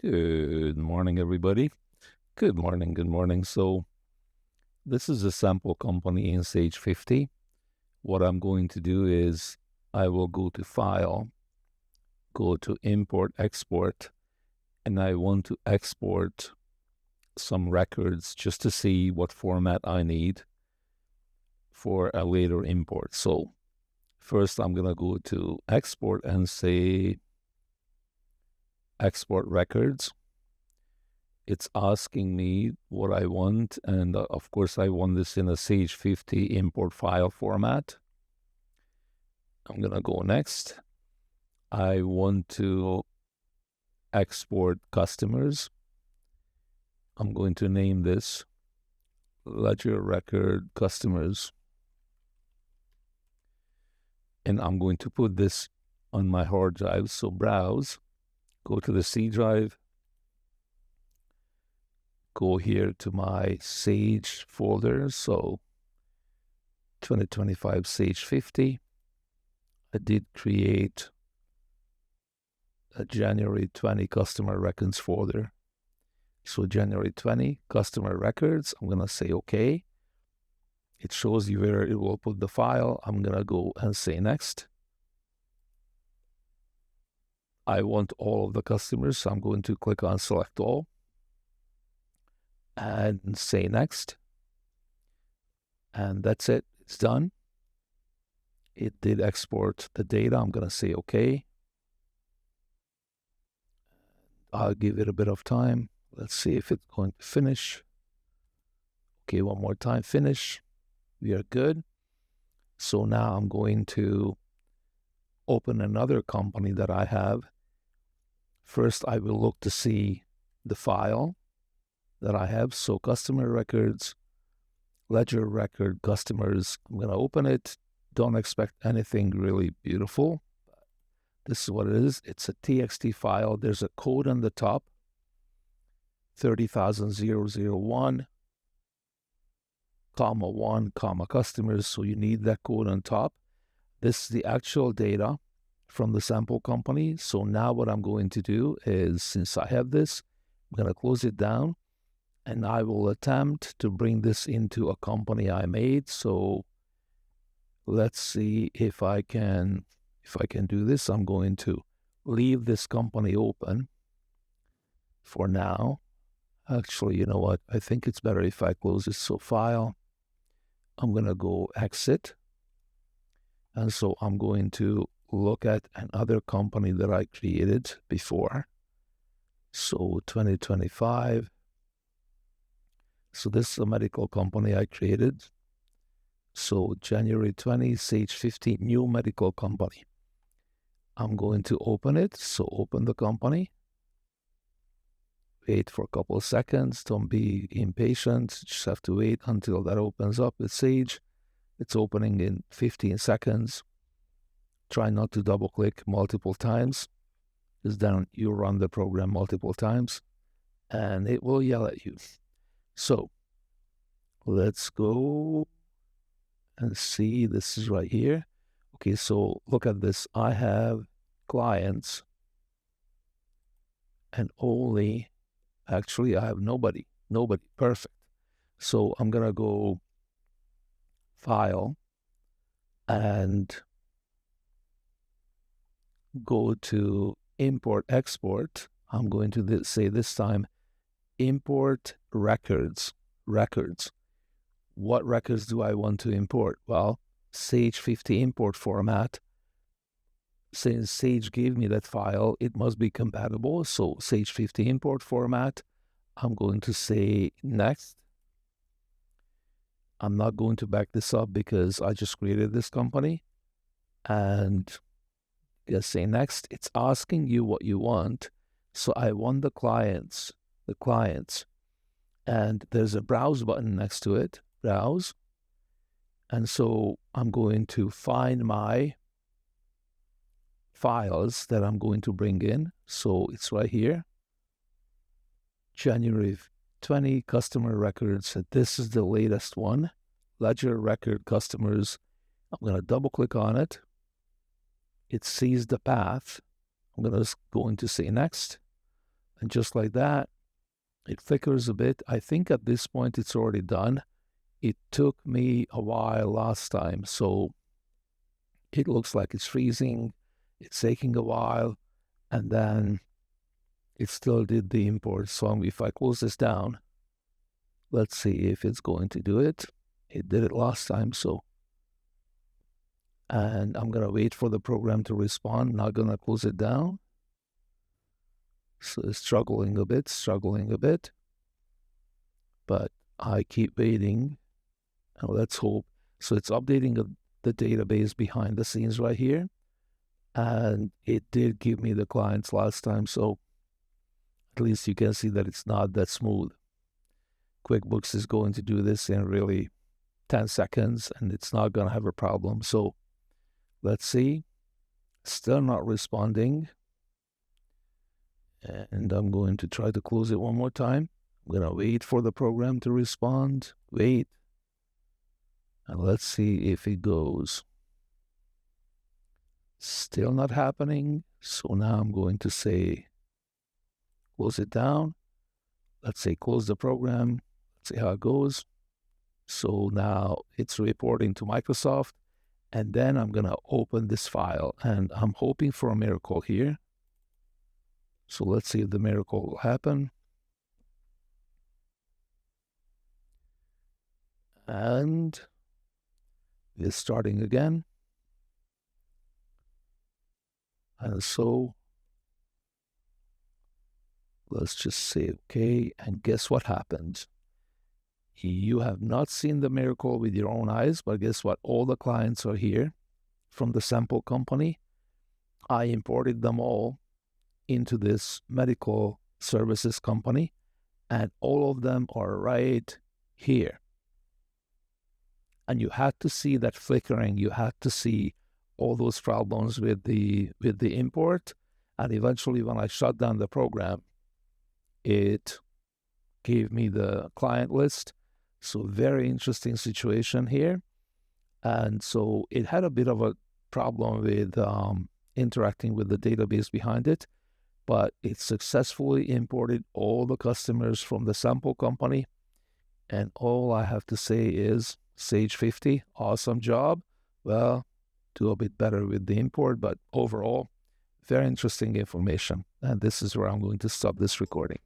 Good morning, everybody. Good morning, good morning. So this is a sample company in Sage 50. What I'm going to do is I will go to File, go to Import, Export, and I want to export some records just to see what format I need for a later import. So first I'm going to go to Export and say Export Records. It's asking me what I want, and of course I want this in a Sage 50 import file format. I'm gonna go next. I want to export customers. I'm going to name this Ledger Record Customers, and I'm going to put this on my hard drive. So browse, go to the C drive, go here to my Sage folder, so 2025 Sage 50. I did create a January 20 customer records folder. So January 20 customer records, I'm going to say OK. It shows you where it will put the file. I'm going to go and say next. I want all of the customers, so I'm going to click on select all and say next. And that's it. It's done. It did export the data. I'm going to say OK. I'll give it a bit of time. Let's see if it's going to finish. Okay, one more time, finish. We are good. So now I'm going to open another company that I have. First, I will look to see the file that I have. So customer records, ledger record customers. I'm going to open it. Don't expect anything really beautiful. This is what it is. It's a TXT file. There's a code on the top, 30,001, comma 1, comma customers. So you need that code on top. This is the actual data from the sample company. So now what I'm going to do is, since I have this, I'm going to close it down and I will attempt to bring this into a company I made. So let's see if I can do this. I'm going to leave this company open for now. Actually, you know what? I think it's better if I close this. So file, I'm going to go exit. And so I'm going to look at another company that I created before. So 2025. So this is a medical company I created. So January 20, Sage 50, new medical company. I'm going to open it. So open the company. Wait for a couple of seconds. Don't be impatient. Just have to wait until that opens up with Sage. It's opening in 15 seconds. Try not to double click multiple times. Just then you run the program multiple times and it will yell at you. So let's go and see. This is right here. Okay, so look at this. I have clients and actually I have nobody. Perfect. So I'm going to go file and go to import export. I'm going to say this time import records. What records do I want to import? Well, Sage 50 import format. Since Sage gave me that file, it must be compatible. So Sage 50 import format. I'm going to say next. I'm not going to back this up because I just created this company. And just say next. It's asking you what you want. So I want the clients. And there's a browse button next to it. Browse. And so I'm going to find my files that I'm going to bring in. So it's right here. January 20 customer records. This is the latest one. Ledger record customers. I'm going to double click on it. It sees the path. I'm going to say next. And just like that, it flickers a bit. I think at this point it's already done. It took me a while last time, so it looks like it's freezing. It's taking a while, and then it still did the import. So if I close this down, let's see if it's going to do it. It did it last time, so. And I'm going to wait for the program to respond. Not going to close it down. So it's struggling a bit. But I keep waiting. And let's hope. So it's updating the database behind the scenes right here. And it did give me the clients last time. So at least you can see that it's not that smooth. QuickBooks is going to do this in really 10 seconds, and it's not going to have a problem. So let's see. Still not responding. And I'm going to try to close it one more time. I'm going to wait for the program to respond. Wait. And let's see if it goes. Still not happening. So now I'm going to say, close it down. Let's say close the program. Let's see how it goes. So now it's reporting to Microsoft. And then I'm going to open this file. And I'm hoping for a miracle here. So let's see if the miracle will happen. And it's starting again. And so let's just say okay. And guess what happened? You have not seen the miracle with your own eyes, but guess what? All the clients are here from the sample company. I imported them all into this medical services company, and all of them are right here. And you had to see that flickering. You had to see all those problems with the import. And eventually, when I shut down the program, it gave me the client list. So very interesting situation here. And so it had a bit of a problem with interacting with the database behind it, but it successfully imported all the customers from the sample company. And all I have to say is, Sage 50, awesome job. Well, do a bit better with the import, but overall, very interesting information. And this is where I'm going to stop this recording.